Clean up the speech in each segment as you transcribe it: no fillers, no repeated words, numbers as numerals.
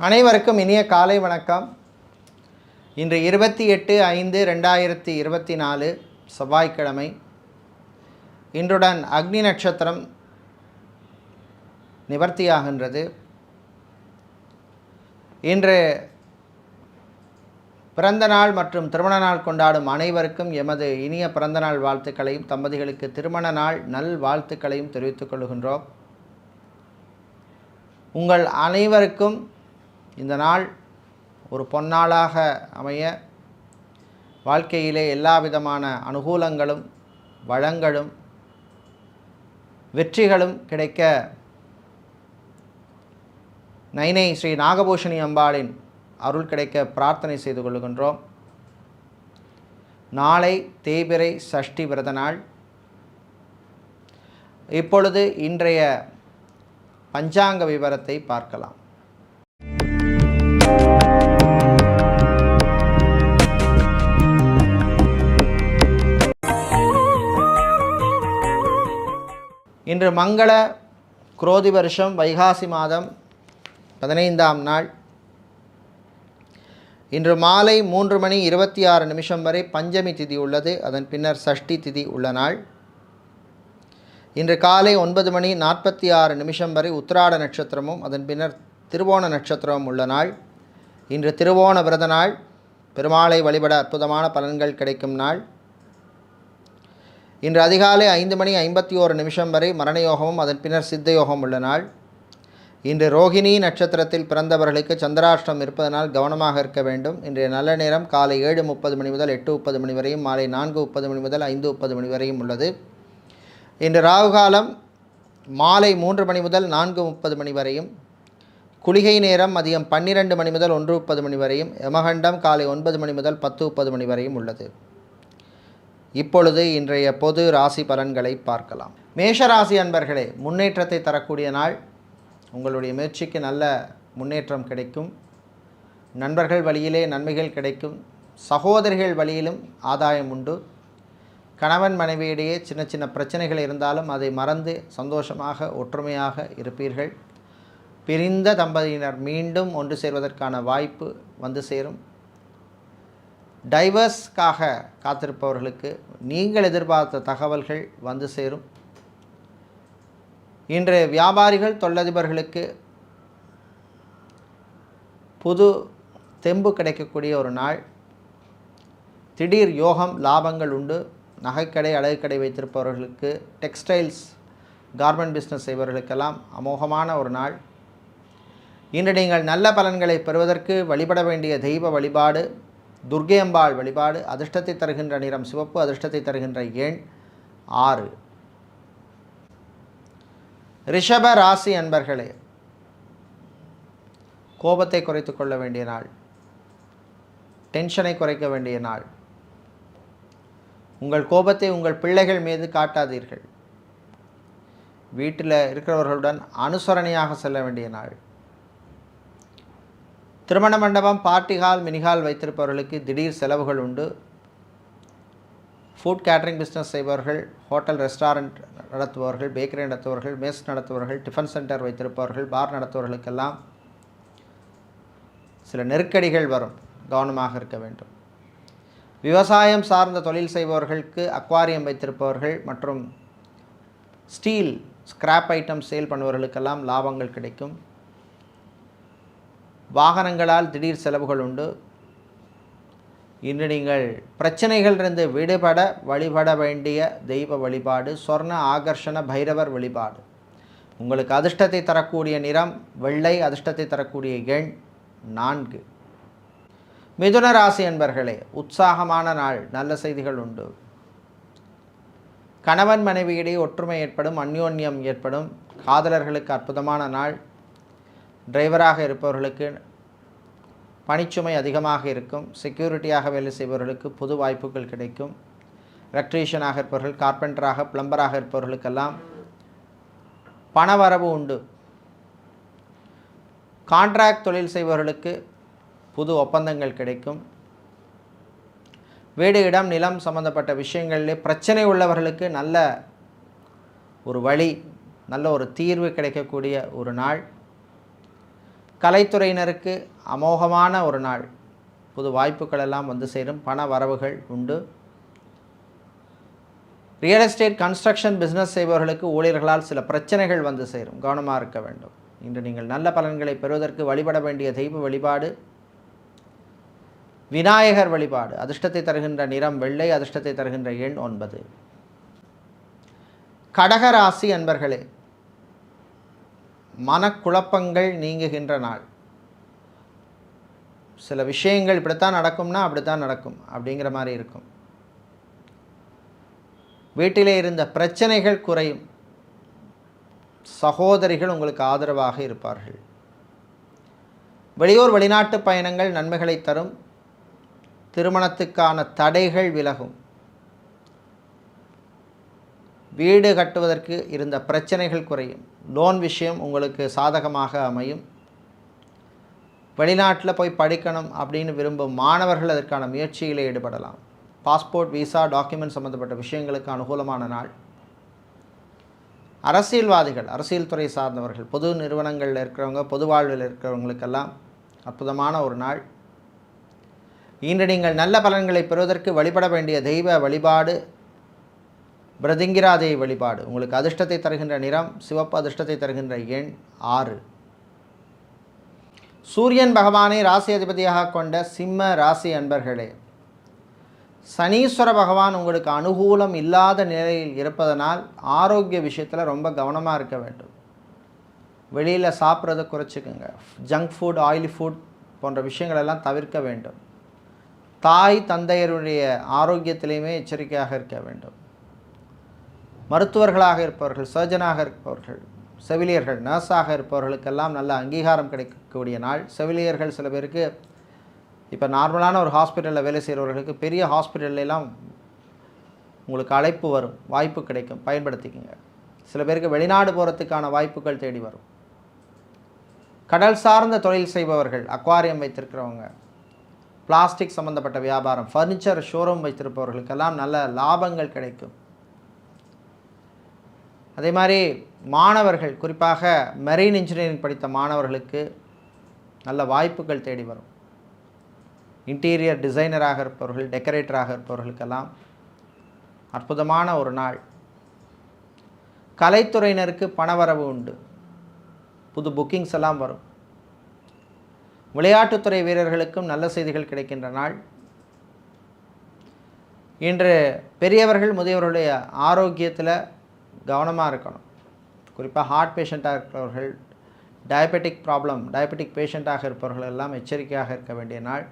அனைவருக்கும் இனிய காலை வணக்கம். இன்று 28/5/2024 செவ்வாய்க்கிழமை. இன்றுடன் அக்னி நட்சத்திரம் நிவர்த்தியாகின்றது. இன்று பிறந்த நாள் மற்றும் திருமண நாள் கொண்டாடும் அனைவருக்கும் எமது இனிய பிறந்தநாள் வாழ்த்துக்களையும் தம்பதிகளுக்கு திருமண நாள் நல் வாழ்த்துக்களையும் தெரிவித்துக் கொள்கின்றோம். உங்கள் அனைவருக்கும் இந்த நாள் ஒரு பொன்னாளாக அமைய வாழ்க்கையிலே எல்லா விதமான அனுகூலங்களும் வளங்களும் வெற்றிகளும் கிடைக்க நைனை ஸ்ரீ நாகபூஷணி அம்பாளின் அருள் கிடைக்க பிரார்த்தனை செய்து கொள்கின்றோம். நாளை தேய்பிறை சஷ்டி விரத நாள். இப்பொழுது இன்றைய பஞ்சாங்க விவரத்தை பார்க்கலாம். இன்று மங்கள குரோதி வருஷம் வைகாசி மாதம் 15ஆம் நாள். இன்று மாலை 3:26 வரை பஞ்சமி திதி உள்ளது. அதன் பின்னர் சஷ்டி திதி உள்ள நாள். இன்று காலை 9:46 வரை உத்திராட நட்சத்திரமும் அதன் பின்னர் திருவோண நட்சத்திரமும் உள்ள நாள். இன்று திருவோண விரத நாள். பெருமாளை வழிபட அற்புதமான பலன்கள் கிடைக்கும் நாள். இன்று அதிகாலை 5:51 வரை மரணயோகமும் அதன் பின்னர் சித்த யோகம் உள்ள நாள். இன்று ரோகிணி நட்சத்திரத்தில் பிறந்தவர்களுக்கு சந்திராஷ்டம் இருப்பதனால் கவனமாக இருக்க வேண்டும். இன்றைய நல்ல நேரம் காலை 7:30 முதல் 8:30 வரையும், மாலை 4:30 முதல் 5:30 வரையும் உள்ளது. இன்று ராகுகாலம் மாலை 3 முதல் 4:30 வரையும், குளிகை நேரம் மதியம் 12 முதல் 1:30 வரையும், யமகண்டம் காலை 9 முதல் 10:30 வரையும் உள்ளது. இப்பொழுது இன்றைய பொது ராசி பலன்களை பார்க்கலாம். மேஷராசி அன்பர்களே, முன்னேற்றத்தை தரக்கூடிய நாள். உங்களுடைய முயற்சிக்கு நல்ல முன்னேற்றம் கிடைக்கும். நண்பர்கள் வழியிலே நன்மைகள் கிடைக்கும். சகோதரிகள் வழியிலும் ஆதாயம் உண்டு. கணவன் மனைவியிடையே சின்ன சின்ன பிரச்சனைகள் இருந்தாலும் அதை மறந்து சந்தோஷமாக ஒற்றுமையாக இருப்பீர்கள். பிரிந்த தம்பதியினர் மீண்டும் ஒன்று சேர்வதற்கான வாய்ப்பு வந்து சேரும். டைவர்ஸ்க்காக காத்திருப்பவர்களுக்கு நீங்கள் எதிர்பார்த்த தகவல்கள் வந்து சேரும். இன்று வியாபாரிகள் தொழிலதிபர்களுக்கு புது தெம்பு கிடைக்கக்கூடிய ஒரு நாள். திடீர் யோகம் லாபங்கள் உண்டு. நகைக்கடை அழகுக்கடை வைத்திருப்பவர்களுக்கு, டெக்ஸ்டைல்ஸ் கார்மெண்ட் பிஸ்னஸ் செய்பவர்களுக்கெல்லாம் அமோகமான ஒரு நாள். இன்று நீங்கள் நல்ல பலன்களை பெறுவதற்கு வழிபட வேண்டிய தெய்வ வழிபாடு துர்க்கை அம்பாள் வழிபாடு. அதிர்ஷ்டத்தை தருகின்ற நிறம் சிவப்பு. அதிர்ஷ்டத்தை தருகின்ற எண் 6. ரிஷப ராசி அன்பர்களே, கோபத்தை குறைத்து கொள்ள வேண்டிய நாள். டென்ஷனை குறைக்க வேண்டிய நாள். உங்கள் கோபத்தை உங்கள் பிள்ளைகள் மீது காட்டாதீர்கள். வீட்டில் இருக்கிறவர்களுடன் அனுசரணையாக செல்ல வேண்டிய நாள். திருமண மண்டபம், பார்ட்டி ஹால், மினிஹால் வைத்திருப்பவர்களுக்கு திடீர் செலவுகள் உண்டு. ஃபுட் கேட்டரிங் பிஸ்னஸ் செய்பவர்கள், ஹோட்டல் ரெஸ்டாரண்ட் நடத்துபவர்கள், பேக்கரி நடத்துபவர்கள், மெஸ் நடத்துபவர்கள், டிஃபன் சென்டர் வைத்திருப்பவர்கள், பார் நடத்துபவர்களுக்கெல்லாம் சில நெருக்கடிகள் வரும். கவனமாக இருக்க வேண்டும். விவசாயம் சார்ந்த தொழில் செய்பவர்களுக்கு, அக்வாரியம் வைத்திருப்பவர்கள் மற்றும் ஸ்டீல் ஸ்கிராப் ஐட்டம் சேல் பண்ணுபவர்களுக்கெல்லாம் லாபங்கள் கிடைக்கும். வாகனங்களால் திடீர் செலவுகள் உண்டு. இன்று நீங்கள் பிரச்சனைகளிலிருந்து விடுபட வழிபட வேண்டிய தெய்வ வழிபாடு சொர்ண ஆகர்ஷண பைரவர் வழிபாடு. உங்களுக்கு அதிர்ஷ்டத்தை தரக்கூடிய நிறம் வெள்ளை. அதிர்ஷ்டத்தை தரக்கூடிய எண் 4. மிதுன ராசி அன்பர்களே, உற்சாகமான நாள். நல்ல செய்திகள் உண்டு. கணவன் மனைவியிடையே ஒற்றுமை ஏற்படும். அந்யோன்யம் ஏற்படும். காதலர்களுக்கு அற்புதமான நாள். டிரைவராக இருப்பவர்களுக்கு பணிச்சுமை அதிகமாக இருக்கும். செக்யூரிட்டியாக வேலை செய்பவர்களுக்கு புது வாய்ப்புகள் கிடைக்கும். எலக்ட்ரீஷியனாக இருப்பவர்கள், கார்பெண்டராக, பிளம்பராக இருப்பவர்களுக்கெல்லாம் பணவரவு உண்டு. கான்ட்ராக்ட் தொழில் செய்பவர்களுக்கு புது ஒப்பந்தங்கள் கிடைக்கும். வீடு, இடம், நிலம் சம்பந்தப்பட்ட விஷயங்களிலே பிரச்சனை உள்ளவர்களுக்கு நல்ல ஒரு வழி, நல்ல ஒரு தீர்வு கிடைக்கக்கூடிய ஒரு நாள். கலைத்துறையினருக்கு அமோகமான ஒரு நாள். புது வாய்ப்புகள் எல்லாம் வந்து சேரும். பண வரவுகள் உண்டு. ரியல் எஸ்டேட், கன்ஸ்ட்ரக்ஷன் பிஸ்னஸ் செய்பவர்களுக்கு ஊழியர்களால் சில பிரச்சனைகள் வந்து சேரும். கவனமாக இருக்க வேண்டும். இன்று நீங்கள் நல்ல பலன்களை பெறுவதற்கு வழிபட வேண்டிய தெய்வ வழிபாடு விநாயகர் வழிபாடு. அதிர்ஷ்டத்தை தருகின்ற நிறம் வெள்ளை. அதிர்ஷ்டத்தை தருகின்ற எண் 9. கடகராசி அன்பர்களே, மனக்குழப்பங்கள் நீங்குகின்ற நாள். சில விஷயங்கள் இப்படித்தான் நடக்கும்னா அப்படித்தான் நடக்கும் அப்படிங்கிற மாதிரி இருக்கும். வீட்டிலே இருந்த பிரச்சனைகள் குறையும். சகோதரிகள் உங்களுக்கு ஆதரவாக இருப்பார்கள். வெளியூர் வெளிநாட்டு பயணங்கள் நன்மைகளை தரும். திருமணத்துக்கான தடைகள் விலகும். வீடு கட்டுவதற்கு இருந்த பிரச்சனைகள் குறையும். லோன் விஷயம் உங்களுக்கு சாதகமாக அமையும். வெளிநாட்டில் போய் படிக்கணும் அப்படின்னு விரும்பும் மாணவர்கள் அதற்கான முயற்சியில் ஈடுபடலாம். பாஸ்போர்ட், விசா, டாக்குமெண்ட் சம்பந்தப்பட்ட விஷயங்களுக்கு அனுகூலமான நாள். அரசியல்வாதிகள், அரசியல் துறை சார்ந்தவர்கள், பொது நிறுவனங்களில் இருக்கிறவங்க, பொது வாழ்வில் இருக்கிறவங்களுக்கெல்லாம் அற்புதமான ஒரு நாள். இன்று நீங்கள் நல்ல பலன்களை பெறுவதற்கு வழிபட வேண்டிய தெய்வ வழிபாடு பிரதிங்கிராதேவி வழிபாடு. உங்களுக்கு அதிர்ஷ்டத்தை தருகின்ற நிறம் சிவப்பு. அதிர்ஷ்டத்தை தருகின்ற எண் 6. சூரியன் பகவானை ராசி அதிபதியாக கொண்ட சிம்ம ராசி அன்பர்களே, சனீஸ்வர பகவான் உங்களுக்கு அனுகூலம் இல்லாத நிலையில் இருப்பதனால் ஆரோக்கிய விஷயத்தில் ரொம்ப கவனமாக இருக்க வேண்டும். வெளியில் சாப்பிட்றதை குறைச்சிக்கோங்க. ஜங்க் ஃபுட், ஆயிலி ஃபுட் போன்ற விஷயங்களெல்லாம் தவிர்க்க வேண்டும். தாய் தந்தையருடைய ஆரோக்கியத்திலையுமே எச்சரிக்கையாக இருக்க வேண்டும். மருத்துவர்களாக இருப்பவர்கள், சர்ஜனாக இருப்பவர்கள், செவிலியர்கள், நர்ஸாக இருப்பவர்களுக்கெல்லாம் நல்ல அங்கீகாரம் கிடைக்கக்கூடிய நாள். செவிலியர்கள் சில பேருக்கு இப்போ நார்மலான ஒரு ஹாஸ்பிட்டலில் வேலை செய்கிறவர்களுக்கு பெரிய ஹாஸ்பிட்டல்லாம் உங்களுக்கு அழைப்பு வரும், வாய்ப்பு கிடைக்கும், பயன்படுத்திக்கங்க. சில பேருக்கு வெளிநாடு போகிறதுக்கான வாய்ப்புகள் தேடி வரும். கடல் சார்ந்த தொழில் செய்பவர்கள், அக்வாரியம் வைத்திருக்கிறவங்க, பிளாஸ்டிக் சம்மந்தப்பட்ட வியாபாரம், ஃபர்னிச்சர் ஷோரூம் வைத்திருப்பவர்களுக்கெல்லாம் நல்ல லாபங்கள் கிடைக்கும். அதே மாதிரி மாணவர்கள், குறிப்பாக மெரெயின் இன்ஜினியரிங் படித்த மாணவர்களுக்கு நல்ல வாய்ப்புகள் தேடி வரும். இன்டீரியர் டிசைனராக இருப்பவர்கள், டெக்கரேட்டராக இருப்பவர்களுக்கெல்லாம் அற்புதமான ஒரு நாள். கலைத்துறையினருக்கு பணவரவு உண்டு. புது புக்கிங்ஸ் எல்லாம் வரும். விளையாட்டுத்துறை வீரர்களுக்கும் நல்ல செய்திகள் கிடைக்கின்ற நாள். இன்று பெரியவர்கள் முதியவர்களுடைய ஆரோக்கியத்தில் கவனமாக இருக்கணும். குறிப்பாக ஹார்ட் பேஷண்ட்டாக இருக்கிறவர்கள், டயபெட்டிக் பேஷண்ட்டாக இருப்பவர்கள் எல்லாம் எச்சரிக்கையாக இருக்க வேண்டிய நாள்.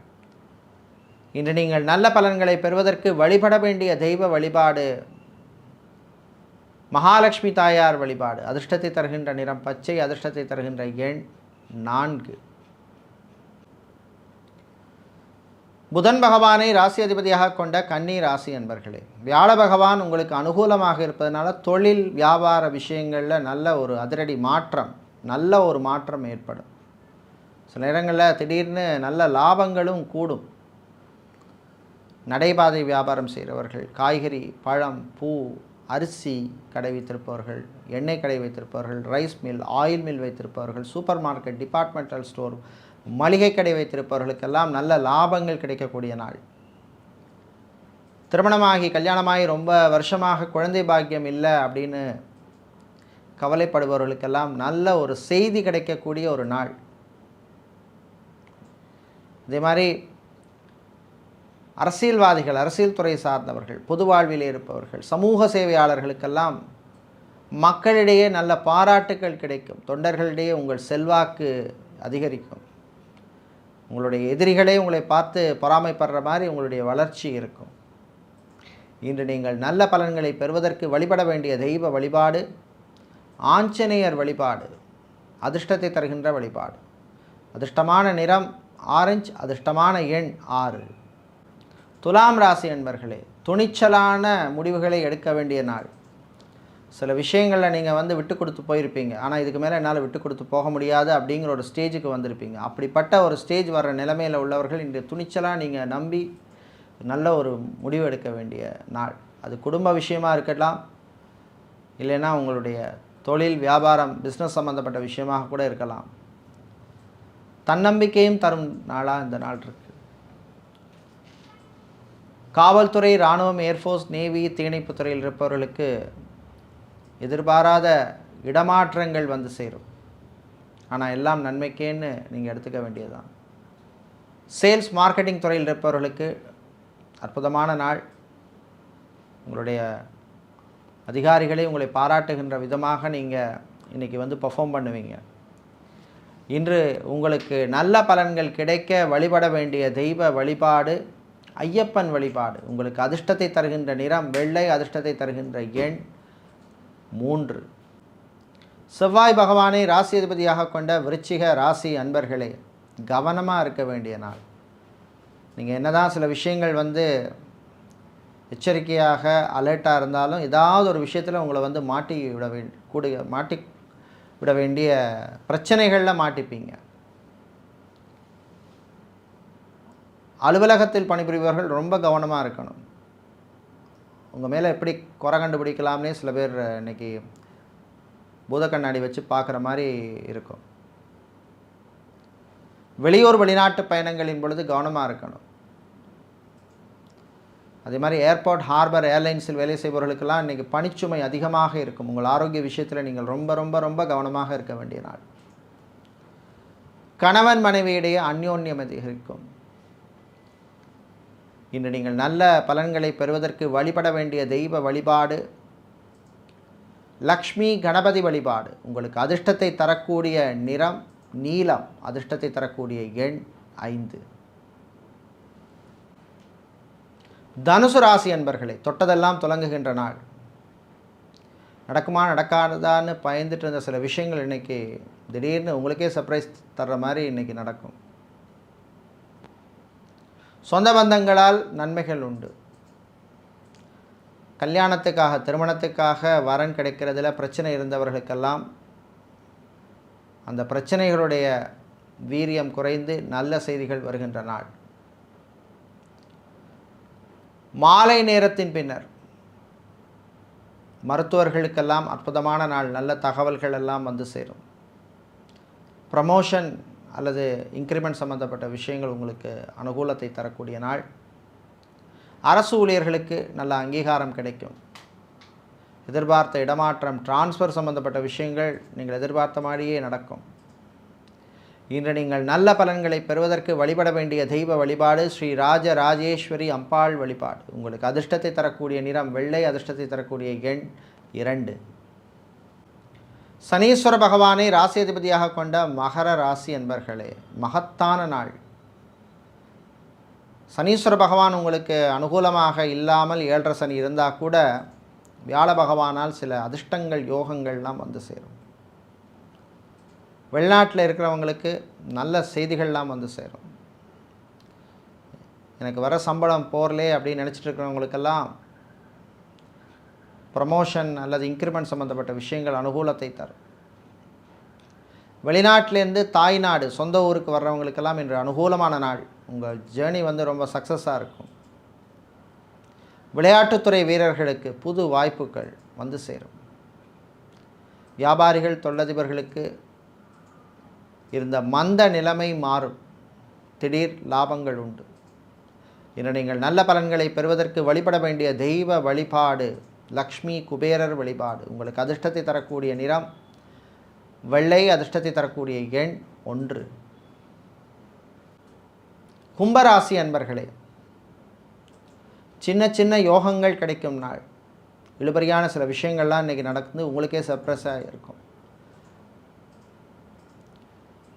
இன்று நீங்கள் நல்ல பலன்களை பெறுவதற்கு வழிபட வேண்டிய தெய்வ வழிபாடு மகாலட்சுமி தாயார் வழிபாடு. அதிர்ஷ்டத்தை தருகின்ற நிறம் பச்சை. அதிர்ஷ்டத்தை தருகின்ற எண் 4. புதன் பகவானை ராசி அதிபதியாக கொண்ட கன்னி ராசி அன்பர்களே, வியாழ பகவான் உங்களுக்கு அனுகூலமாக இருப்பதனால தொழில் வியாபார விஷயங்களில் நல்ல ஒரு அதிரடி மாற்றம், நல்ல ஒரு மாற்றம் ஏற்படும். சில நேரங்களில் திடீர்னு நல்ல லாபங்களும் கூடும். நடைபாதை வியாபாரம் செய்கிறவர்கள், காய்கறி, பழம், பூ, அரிசி கடை வைத்திருப்பவர்கள், எண்ணெய் கடை வைத்திருப்பவர்கள், ரைஸ் மில், ஆயில் மில் வைத்திருப்பவர்கள், சூப்பர் மார்க்கெட், டிபார்ட்மெண்டல் ஸ்டோர், மளிகை கடை வைத்திருப்பவர்களுக்கெல்லாம் நல்ல லாபங்கள் கிடைக்கக்கூடிய நாள். திருமணமாகி கல்யாணமாகி ரொம்ப வருஷமாக குழந்தை பாக்கியம் இல்லை அப்படின்னு கவலைப்படுபவர்களுக்கெல்லாம் நல்ல ஒரு செய்தி கிடைக்கக்கூடிய ஒரு நாள். இதே மாதிரி அரசியல்வாதிகள், அரசியல் துறை சார்ந்தவர்கள், பொது வாழ்வில் இருப்பவர்கள், சமூக சேவையாளர்களுக்கெல்லாம் மக்களிடையே நல்ல பாராட்டுக்கள் கிடைக்கும். தொண்டர்களிடையே உங்கள் செல்வாக்கு அதிகரிக்கும். உங்களுடைய எதிரிகளே உங்களை பார்த்து பொறாமைப்படுற மாதிரி உங்களுடைய வளர்ச்சி இருக்கும். இன்று நீங்கள் நல்ல பலன்களை பெறுவதற்கு வழிபட வேண்டிய தெய்வ வழிபாடு ஆஞ்சநேயர் வழிபாடு. அதிர்ஷ்டத்தை தருகின்ற வழிபாடு. அதிர்ஷ்டமான நிறம் ஆரஞ்சு. அதிர்ஷ்டமான எண் 6. துலாம் ராசி அன்பர்களே, துணிச்சலான முடிவுகளை எடுக்க வேண்டிய நாள். சில விஷயங்களில் நீங்கள் விட்டு கொடுத்து போயிருப்பீங்க. ஆனால் இதுக்கு மேலே என்னால் விட்டு கொடுத்து போக முடியாது அப்படிங்கிற ஒரு ஸ்டேஜுக்கு வந்திருப்பீங்க. அப்படிப்பட்ட ஒரு ஸ்டேஜ் வர்ற நிலைமையில் உள்ளவர்கள் இன்று துணிச்சலாக நீங்கள் நம்பி நல்ல ஒரு முடிவு எடுக்க வேண்டிய நாள். அது குடும்ப விஷயமாக இருக்கலாம், இல்லைன்னா உங்களுடைய தொழில் வியாபாரம் பிஸ்னஸ் சம்மந்தப்பட்ட விஷயமாக கூட இருக்கலாம். தன்னம்பிக்கையும் தரும் நாளாக இந்த நாள் இருக்குது. காவல்துறை, இராணுவம், ஏர்ஃபோர்ஸ், நேவி, தீயணைப்புத் துறையில் இருப்பவர்களுக்கு எதிர்பாராத இடமாற்றங்கள் வந்து சேரும். ஆனால் எல்லாம் நன்மைக்கேன்னு நீங்கள் எடுத்துக்க வேண்டியதுதான். சேல்ஸ், மார்க்கெட்டிங் துறையில் இருப்பவர்களுக்கு அற்புதமான நாள். உங்களுடைய அதிகாரிகளை உங்களை பாராட்டுகின்ற விதமாக நீங்கள் இன்றைக்கி வந்து பெர்ஃபார்ம் பண்ணுவீங்க. இன்று உங்களுக்கு நல்ல பலன்கள் கிடைக்க வழிபட வேண்டிய தெய்வ வழிபாடு ஐயப்பன் வழிபாடு. உங்களுக்கு அதிர்ஷ்டத்தை தருகின்ற நிறம் வெள்ளை, அதிர்ஷ்டத்தை தருகின்ற எண் 3. செவ்வாய் பகவானை ராசி அதிபதியாக கொண்ட விருச்சிக ராசி அன்பர்களே, கவனமாக இருக்க வேண்டிய நாள். நீங்கள் என்னதான் சில விஷயங்கள் வந்து எச்சரிக்கையாக அலர்ட்டாக இருந்தாலும் ஏதாவது ஒரு விஷயத்தில் உங்களை வந்து மாட்டி விட வேண்டிய பிரச்சனைகளில் மாட்டிப்பீங்க. அலுவலகத்தில் பணிபுரிபவர்கள் ரொம்ப கவனமாக இருக்கணும். உங்கள் மேலே எப்படி குறை கண்டுபிடிக்கலாம்னே சில பேர் இன்றைக்கி பூத கண்ணாடி வச்சு பார்க்குற மாதிரி இருக்கும். வெளியூர் வெளிநாட்டு பயணங்களின் பொழுது கவனமாக இருக்கணும். அதே மாதிரி ஏர்போர்ட், ஹார்பர், ஏர்லைன்ஸில் வேலை செய்பவர்களுக்கெல்லாம் இன்றைக்கி பணிச்சுமை அதிகமாக இருக்கும். உங்கள் ஆரோக்கிய விஷயத்தில் நீங்கள் ரொம்ப ரொம்ப ரொம்ப கவனமாக இருக்க வேண்டிய நாள். கணவன் மனைவியிடையே அந்யோன்யம் அதிகரிக்கும். இன்று நீங்கள் நல்ல பலன்களை பெறுவதற்கு வழிபட வேண்டிய தெய்வ வழிபாடு லக்ஷ்மி கணபதி வழிபாடு. உங்களுக்கு அதிர்ஷ்டத்தை தரக்கூடிய நிறம் நீலம், அதிர்ஷ்டத்தை தரக்கூடிய எண் 5. தனுசு ராசி அன்பர்களே, தொட்டதெல்லாம் தொடங்குகின்ற நாள். நடக்குமா நடக்காதான்னு பயந்துட்டு இருந்த சில விஷயங்கள் இன்றைக்கி திடீர்னு உங்களுக்கே சர்ப்ரைஸ் தர்ற மாதிரி இன்றைக்கி நடக்கும். சொந்த பந்தங்களால் நன்மைகள் உண்டு. கல்யாணத்துக்காக, திருமணத்துக்காக வரன் கிடைக்கிறதுல பிரச்சனை இருந்தவர்களுக்கெல்லாம் அந்த பிரச்சனைகளுடைய வீரியம் குறைந்து நல்ல செய்திகள் வருகின்ற நாள். மாலை நேரத்தின் பின்னர் மருத்துவர்களுக்கெல்லாம் அற்புதமான நாள். நல்ல தகவல்கள் எல்லாம் வந்து சேரும். ப்ரமோஷன் அல்லது இன்க்ரிமெண்ட் சம்பந்தப்பட்ட விஷயங்கள் உங்களுக்கு அனுகூலத்தை தரக்கூடிய நாள். அரசு ஊழியர்களுக்கு நல்ல அங்கீகாரம் கிடைக்கும். எதிர்பார்த்த இடமாற்றம், டிரான்ஸ்ஃபர் சம்பந்தப்பட்ட விஷயங்கள் நீங்கள் எதிர்பார்த்த மாதிரியே நடக்கும். இன்று நீங்கள் நல்ல பலன்களை பெறுவதற்கு வழிபட வேண்டிய தெய்வ வழிபாடு ஸ்ரீ ராஜராஜேஸ்வரி அம்பாள் வழிபாடு. உங்களுக்கு அதிர்ஷ்டத்தை தரக்கூடிய நிறம் வெள்ளை, அதிர்ஷ்டத்தை தரக்கூடிய எண் 2. சனீஸ்வர பகவானை ராசி அதிபதியாக கொண்ட மகர ராசி அன்பர்களே, மகத்தான நாள். சனீஸ்வர பகவான் உங்களுக்கு அனுகூலமாக இல்லாமல் 7.5 சனி இருந்தால் கூட வியாழ பகவானால் சில அதிர்ஷ்டங்கள், யோகங்கள்லாம் வந்து சேரும். வெளிநாட்டில் இருக்கிறவங்களுக்கு நல்ல செய்திகள்லாம் வந்து சேரும். எனக்கு வர சம்பளம் போர்லே அப்படின்னு நினச்சிட்டு இருக்கிறவங்களுக்கெல்லாம் ப்ரமோஷன் அல்லது இன்க்ரிமெண்ட் சம்மந்தப்பட்ட விஷயங்கள் அனுகூலத்தை தரும். வெளிநாட்டிலேருந்து தாய்நாடு, சொந்த ஊருக்கு வர்றவங்களுக்கெல்லாம் இன்று அனுகூலமான நாள். உங்கள் ஜேர்னி வந்து ரொம்ப சக்ஸஸாக இருக்கும். விளையாட்டுத்துறை வீரர்களுக்கு புது வாய்ப்புகள் வந்து சேரும். வியாபாரிகள், தொழிலதிபர்களுக்கு இருந்த மந்த நிலைமை மாறும். திடீர் லாபங்கள் உண்டு. இன்று நீங்கள் நல்ல பலன்களை பெறுவதற்கு வழிபட வேண்டிய தெய்வ வழிபாடு லக்ஷ்மி குபேரர் வழிபாடு. உங்களுக்கு அதிர்ஷ்டத்தை தரக்கூடிய நிறம் வெள்ளை, அதிர்ஷ்டத்தை தரக்கூடிய எண் 1. கும்பராசி அன்பர்களே, சின்ன சின்ன யோகங்கள் கிடைக்கும் நாள். இழுபறியான சில விஷயங்கள்லாம் இன்றைக்கி நடக்குது, உங்களுக்கே சர்ப்ரைஸாக இருக்கும்.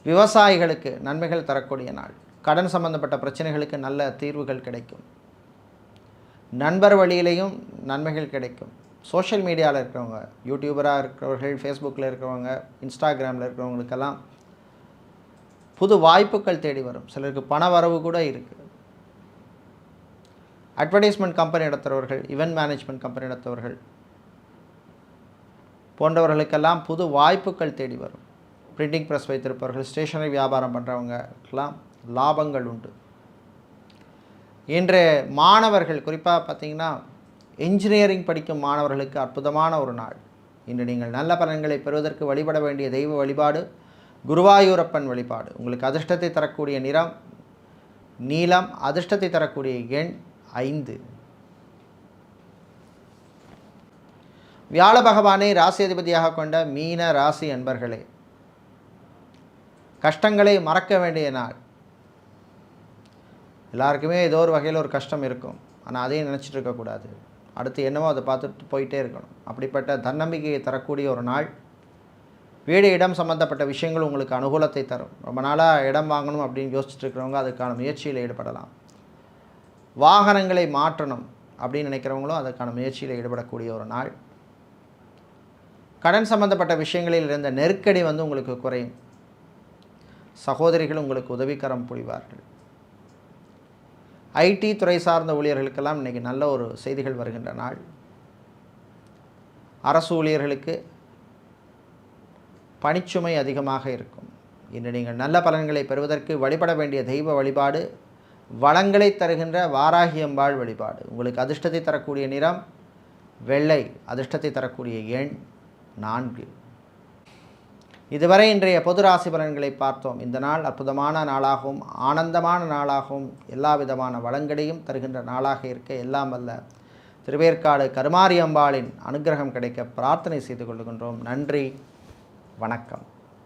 விவசாயிகளுக்கு நன்மைகள் தரக்கூடிய நாள். கடன் சம்பந்தப்பட்ட பிரச்சனைகளுக்கு நல்ல தீர்வுகள் கிடைக்கும். நண்பர் வழியிலையும் நன்மைகள் கிடைக்கும். சோஷியல் மீடியாவில் இருக்கிறவங்க, யூடியூபராக இருக்கிறவர்கள், ஃபேஸ்புக்கில் இருக்கிறவங்க, இன்ஸ்டாகிராமில் இருக்கிறவங்களுக்கெல்லாம் புது வாய்ப்புகள் தேடி வரும். சிலருக்கு பண வரவு கூட இருக்குது. அட்வர்டைஸ்மெண்ட் கம்பெனி நடத்துகிறவர்கள், இவெண்ட் மேனேஜ்மெண்ட் கம்பெனி நடத்துகிறவர்கள் போன்றவர்களுக்கெல்லாம் புது வாய்ப்புகள் தேடி வரும். பிரிண்டிங் ப்ரெஸ் வைத்திருப்பவர்கள், ஸ்டேஷனரி வியாபாரம் பண்ணுறவங்களுக்கெல்லாம் லாபங்கள் உண்டு. இன்று மாணவர்கள், குறிப்பாக பார்த்திங்கன்னா இன்ஜினியரிங் படிக்கும் மாணவர்களுக்கு அற்புதமான ஒரு நாள். இன்று நீங்கள் நல்ல பலன்களை பெறுவதற்கு வழிபட வேண்டிய தெய்வ வழிபாடு குருவாயூரப்பன் வழிபாடு. உங்களுக்கு அதிர்ஷ்டத்தை தரக்கூடிய நிறம் நீலம். அதிர்ஷ்டத்தை தரக்கூடிய எண் 5. வியாழ பகவானை ராசி அதிபதியாக கொண்ட மீன ராசி அன்பர்களே, கஷ்டங்களை மறக்க வேண்டிய நாள். எல்லாருக்குமே ஏதோ ஒரு வகையில் ஒரு கஷ்டம் இருக்கும். ஆனால் அதையும் நினச்சிட்டு இருக்கக்கூடாது. அடுத்து என்னவோ அதை பார்த்துட்டு போயிட்டே இருக்கணும். அப்படிப்பட்ட தன்னம்பிக்கையை தரக்கூடிய ஒரு நாள். வீடு இடம் சம்மந்தப்பட்ட விஷயங்கள் உங்களுக்கு அனுகூலத்தை தரும். ரொம்ப நாளாக இடம் வாங்கணும் அப்படின்னு யோசிச்சுட்டு இருக்கிறவங்க அதுக்கான முயற்சியில் ஈடுபடலாம். வாகனங்களை மாற்றணும் அப்படின்னு நினைக்கிறவங்களும் அதுக்கான முயற்சியில் ஈடுபடக்கூடிய ஒரு நாள். கடன் சம்பந்தப்பட்ட விஷயங்களில் இருந்த நெருக்கடி உங்களுக்கு குறையும். சகோதரிகள் உங்களுக்கு உதவிக்கரம் புரிவார்கள். ஐடி துறை சார்ந்த ஊழியர்களுக்கெல்லாம் இன்றைக்கி நல்ல ஒரு செய்திகள் வருகின்ற நாள். அரசு ஊழியர்களுக்கு பணிச்சுமை அதிகமாக இருக்கும். இன்று நீங்கள் நல்ல பலன்களை பெறுவதற்கு வழிபட வேண்டிய தெய்வ வழிபாடு வளங்களை தருகின்ற வாராகி அம்பாள் வழிபாடு. உங்களுக்கு அதிர்ஷ்டத்தை தரக்கூடிய நிறம் வெள்ளை. அதிர்ஷ்டத்தை தரக்கூடிய எண் 4. இதுவரை இன்றைய பொது ராசி பலன்களை பார்த்தோம். இந்த நாள் அற்புதமான நாளாகவும் ஆனந்தமான நாளாகவும் எல்லா விதமான வளங்களையும் தருகின்ற நாளாக இருக்க எல்லாம் வல்ல திருவேற்காடு கருமாரி அம்பாளின் அனுகிரகம் கிடைக்க பிரார்த்தனை செய்து கொள்கின்றோம். நன்றி, வணக்கம்.